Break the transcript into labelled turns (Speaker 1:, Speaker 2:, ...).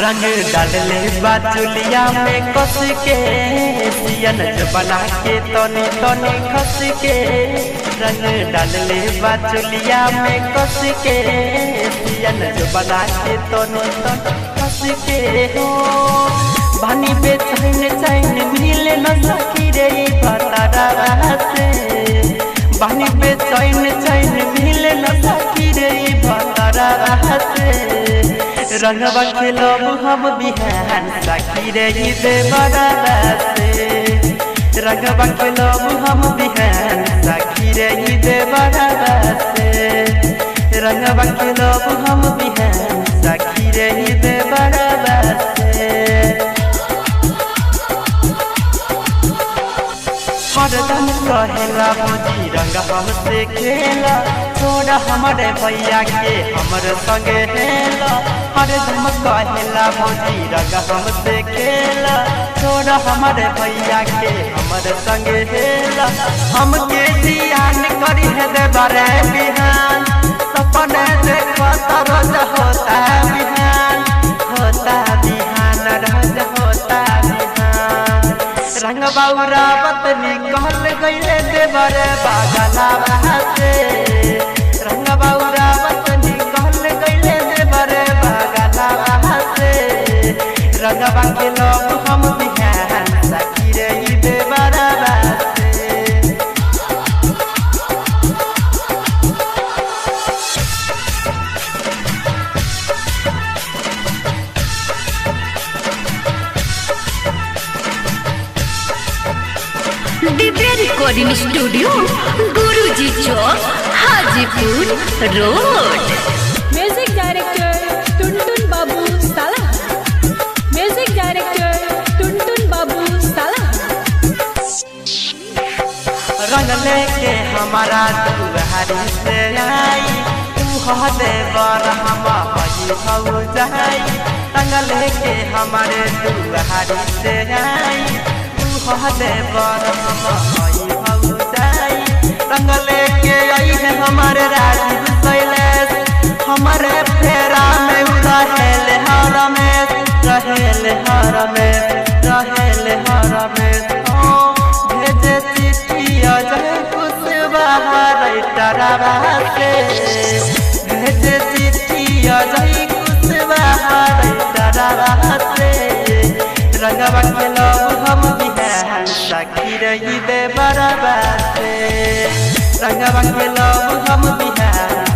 Speaker 1: रंग डालले बाचुलिया में कस के सियन बना के तनी तनी खस के रंग डालले बाचुलिया में कस के सियन बना के तनी तनी खस के हो भानी पे चैन मिले न सकी रे भतारा से भानी पे चैन मिले न सकी रे भतारा से रंगवा खेलब हम बिहान सखी रे देवरा से रंगवा खेलब हम बिहान सखी रे देवरा से रंगवा खेलब हम बिहान सखी रे देवरा से हरदम कहेला भौजी रंग हमसे खेला छोड़ा हमारे भैया के हमर संगे हेला हरदम कहेला भौजी रंग हमसे खेला छोड़ा हमारे भैया के हमर संगे हेला हमके ध्यान करी है दे बारे बिहान सपने देखो रोज होता बिहान रोज होता बिहान रंग बाउरावत निकल गईले देवर बागला से रंग बाउरावत निकल गईले देवर बागला से रंगवा के लोग हम बिहान सखी रे देवर से
Speaker 2: दिव्या रिकॉर्डिंग स्टूडियो गुरुजी चौक हाजीपुर रोड।
Speaker 3: म्यूजिक डायरेक्टर टुनटुन बाबू साला म्यूजिक डायरेक्टर टुनटुन बाबू साला
Speaker 1: रंग लेके हमारा दुआरी से आई तू हदे बर हम हो जाई रंग लेके हमारे दुआरी से आई हदे बर हम हो जाई रंग लेके आई है हमारे राजीव शैलेश हमारे फेरा में रहेल हर में भेजे चिट्ठी अजय कुशवाहा राइटरवा से भेजे चिट्ठी अजय कुशवाहा राइटरवा से रंगवा के लोग हम बिहान सखी रही देवरा से रंगवा के लोग हम बिहान